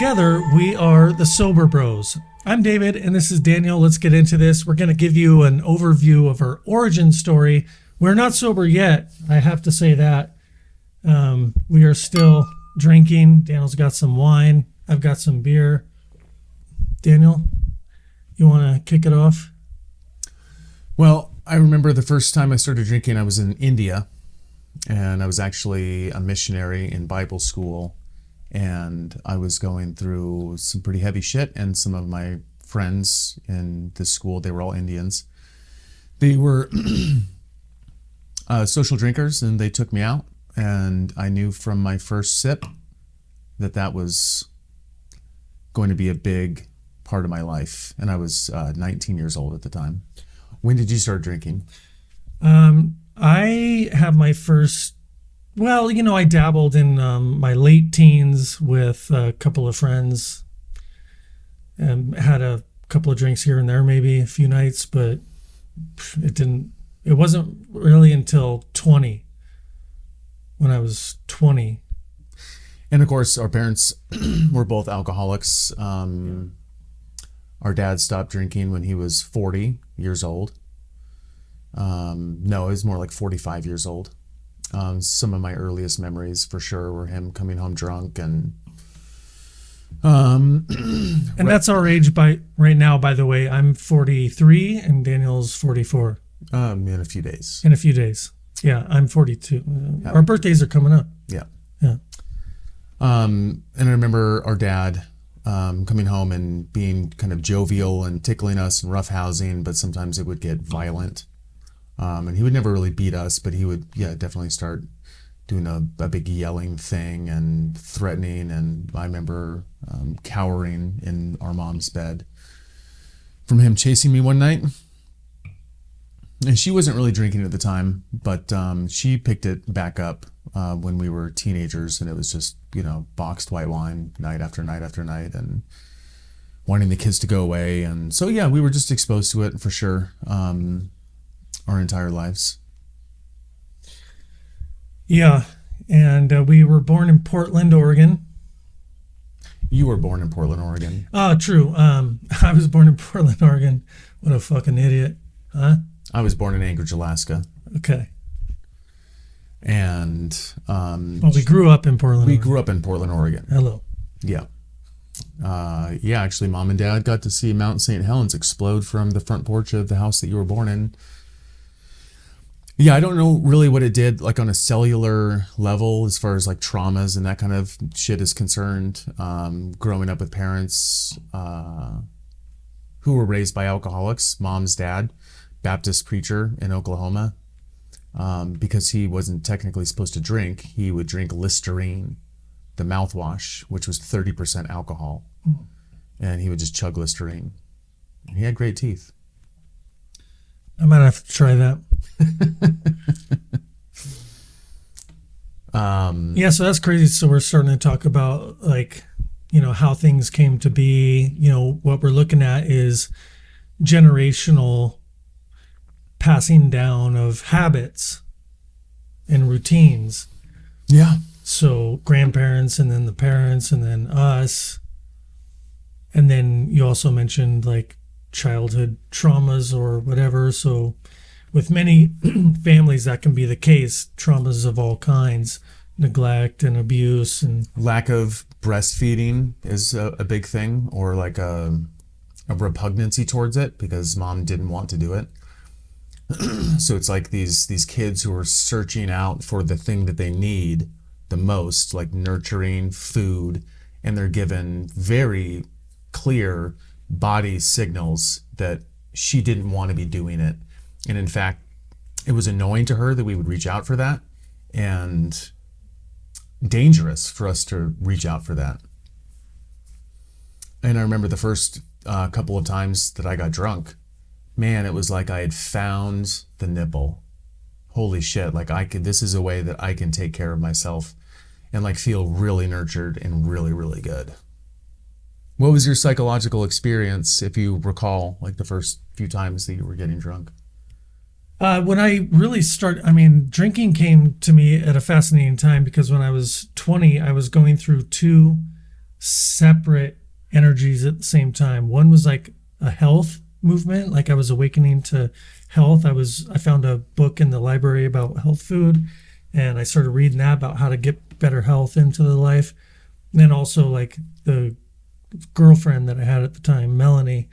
Together, we are the Sober Bros. I'm David, and this is Daniel. Let's get into this. We're going to give you an overview of our origin story. We're not sober yet, I have to say that. We are still drinking. Daniel's got some wine. I've got some beer. Daniel, you want to kick it off? Well, I remember the first time I started drinking, I was in India, and I was actually a missionary in Bible school. And I was going through some pretty heavy shit, and some of my friends in this school, they were all Indians. They were social drinkers, and they took me out, and I knew from my first sip that that was going to be a big part of my life. And I was 19 years old at the time. When did you start drinking? I have my first... Well, I dabbled in my late teens with a couple of friends and had a couple of drinks here and there, maybe a few nights, but it wasn't really until 20, when I was 20. And of course, our parents were both alcoholics. Our dad stopped drinking when he was 40 years old. No, it was more like 45 years old. Some of my earliest memories, for sure, were him coming home drunk, and that's our age right now. By the way, I'm 43 and Daniel's 44. In a few days. In a few days, yeah. I'm 42. Yeah. Our birthdays are coming up. Yeah. Yeah. And I remember our dad coming home and being kind of jovial and tickling us and roughhousing, but sometimes it would get violent. And he would never really beat us, but he would, definitely start doing a big yelling thing and threatening. And I remember cowering in our mom's bed from him chasing me one night. And she wasn't really drinking at the time, but she picked it back up when we were teenagers. And it was just, boxed white wine night after night after night, and wanting the kids to go away. And so, we were just exposed to it for sure. Our entire lives. Yeah, and we were born in Portland, Oregon. You were born in Portland, Oregon. Oh, true. I was born in Portland, Oregon. What a fucking idiot, huh? I was born in Anchorage, Alaska. Okay. And we grew up in Portland. We grew up in Portland, Oregon. Hello. Yeah. Actually, Mom and Dad got to see Mount St. Helens explode from the front porch of the house that you were born in. Yeah, I don't know really what it did, like on a cellular level, as far as like traumas and that kind of shit is concerned. Growing up with parents who were raised by alcoholics, mom's dad, Baptist preacher in Oklahoma, because he wasn't technically supposed to drink, he would drink Listerine, the mouthwash, which was 30% alcohol. And he would just chug Listerine. And he had great teeth. I might have to try that. So that's crazy. So we're starting to talk about how things came to be. What we're looking at is generational passing down of habits and routines. Yeah. So grandparents, and then the parents, and then us. And then you also mentioned childhood traumas or whatever. So with many families, that can be the case. Traumas of all kinds, neglect and abuse, and lack of breastfeeding is a big thing, or like a repugnancy towards it because mom didn't want to do it. So it's like these kids who are searching out for the thing that they need the most, like nurturing food, and they're given very clear body signals that she didn't want to be doing it. And in fact, it was annoying to her that we would reach out for that, and dangerous for us to reach out for that. And I remember the first couple of times that I got drunk, man, it was like I had found the nipple. Holy shit, this is a way that I can take care of myself and feel really nurtured and really, really good. What was your psychological experience, if you recall, the first few times that you were getting drunk? When I really drinking came to me at a fascinating time, because when I was 20, I was going through two separate energies at the same time. One was like a health movement, like I was awakening to health. I found a book in the library about health food, and I started reading that about how to get better health into the life. And then also like the girlfriend that I had at the time, Melanie,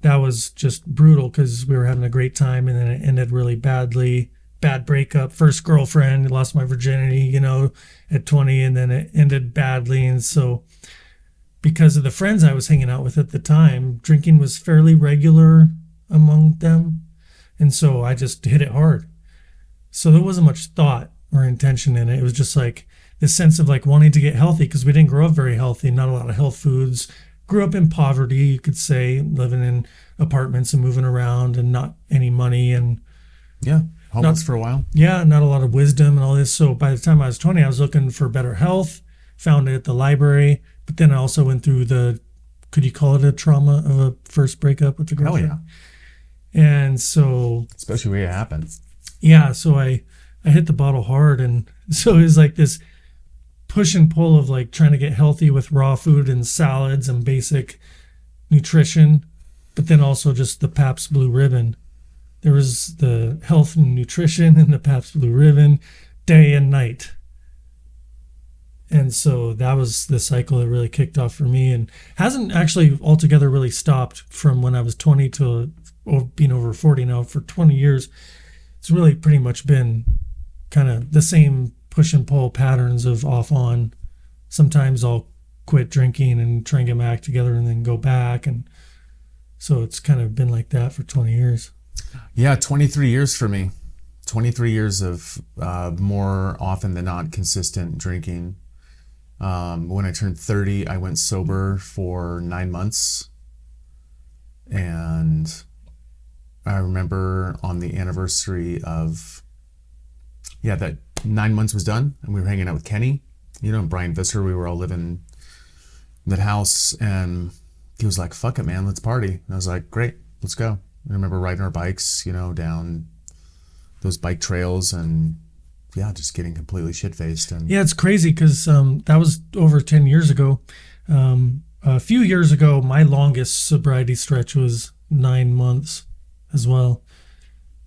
that was just brutal because we were having a great time and then it ended really badly. Bad breakup, first girlfriend, lost my virginity, at 20, and then it ended badly. And so because of the friends I was hanging out with at the time, drinking was fairly regular among them. And so I just hit it hard. So there wasn't much thought or intention in it. It was just like this sense of like wanting to get healthy because we didn't grow up very healthy, not a lot of health foods. Grew up in poverty, you could say, living in apartments and moving around and not any money and Yeah. Homeless for a while. yeah, not a lot of wisdom and all this. So by the time I was 20, I was looking for better health, found it at the library, but then I also went through could you call it a trauma of a first breakup with the Hell girlfriend? yeah. And so, Especially when it happens. yeah, so I hit the bottle hard. And so it was like this push and pull of like trying to get healthy with raw food and salads and basic nutrition, but then also just the Pabst Blue Ribbon. There was the health and nutrition and the Pabst Blue Ribbon day and night. And so that was the cycle that really kicked off for me and hasn't actually altogether really stopped from when I was 20 to being over 40 now for 20 years. It's really pretty much been kind of the same push and pull patterns of off on. Sometimes I'll quit drinking and try and get my act together and then go back. And so it's kind of been like that for 20 years. Yeah, 23 years for me. 23 years of more often than not consistent drinking. When I turned 30, I went sober for 9 months. And I remember on the anniversary of, that 9 months was done. And we were hanging out with Kenny, and Brian Visser. We were all living in that house. And he was like, fuck it, man, let's party. And I was like, great, let's go. I remember riding our bikes, down those bike trails and just getting completely shit-faced. And yeah, it's crazy because that was over 10 years ago. A few years ago, my longest sobriety stretch was 9 months as well.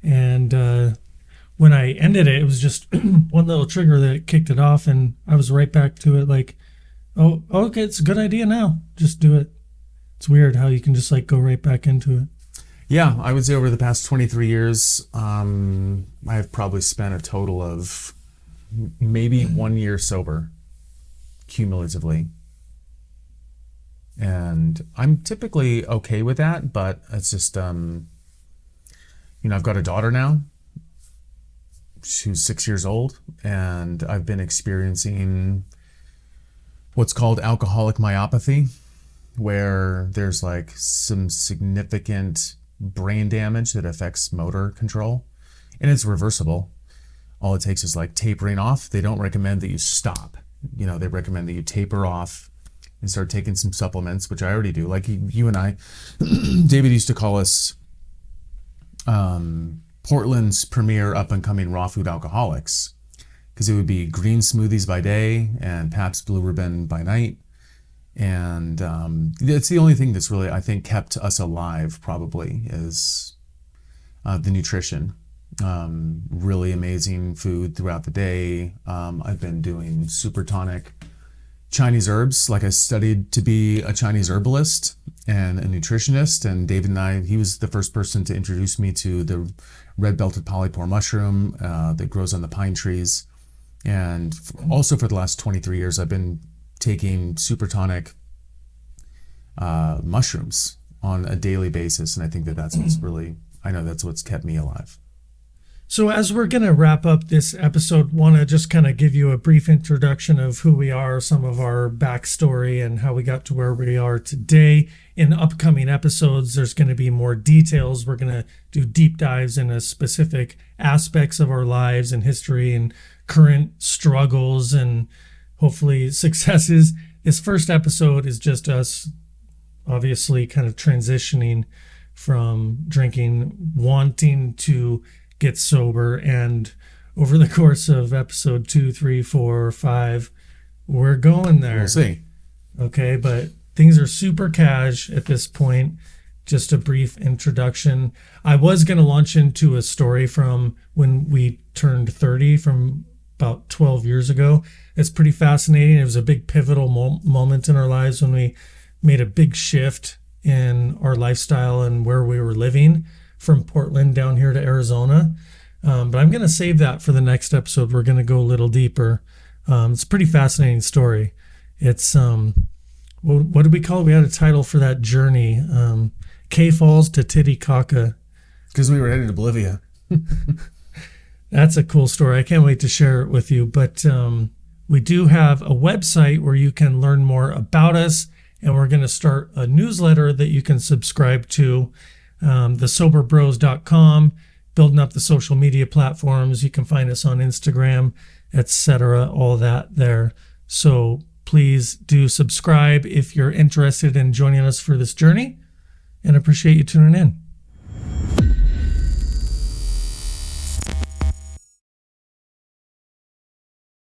And when I ended it, it was just one little trigger that kicked it off. And I was right back to it like, oh, okay, it's a good idea now. Just do it. It's weird how you can just like go right back into it. Yeah, I would say over the past 23 years, I've probably spent a total of maybe 1 year sober, cumulatively. And I'm typically okay with that, but it's just, I've got a daughter now. She's 6 years old, and I've been experiencing what's called alcoholic myopathy, where there's like some significant brain damage that affects motor control, and it's reversible. All it takes is like tapering off. They don't recommend that you stop. They recommend that you taper off and start taking some supplements, which I already do. Like you and I, David used to call us Portland's premier up-and-coming raw food alcoholics, because it would be green smoothies by day and Pabst Blue Ribbon by night. And it's the only thing that's really, I think, kept us alive probably is the nutrition. Really amazing food throughout the day. I've been doing super tonic Chinese herbs. Like I studied to be a Chinese herbalist and a nutritionist. And David and I, he was the first person to introduce me to the red-belted polypore mushroom that grows on the pine trees. And also for the last 23 years, I've been taking super tonic mushrooms on a daily basis. And I think that's what's really, I know that's what's kept me alive. So as we're going to wrap up this episode, want to just kind of give you a brief introduction of who we are, some of our backstory, and how we got to where we are today. In upcoming episodes, there's going to be more details. We're going to do deep dives into specific aspects of our lives and history and current struggles and hopefully successes. This first episode is just us obviously kind of transitioning from drinking, wanting to get sober, and over the course of episode 2, 3, 4, 5, we're going there. We'll see. Okay, but things are super cash at this point. Just a brief introduction. I was going to launch into a story from when we turned 30 from about 12 years ago. It's pretty fascinating. It was a big pivotal moment in our lives when we made a big shift in our lifestyle and where we were living from Portland down here to Arizona. But I'm going to save that for the next episode. We're going to go a little deeper. It's a pretty fascinating story. It's what did we call it? We had a title for that journey. K Falls to Titicaca. Because we were headed to Bolivia. That's a cool story. I can't wait to share it with you. But we do have a website where you can learn more about us, and we're going to start a newsletter that you can subscribe to, thesoberbros.com, building up the social media platforms. You can find us on Instagram, etc., all that there. So please do subscribe if you're interested in joining us for this journey, and appreciate you tuning in.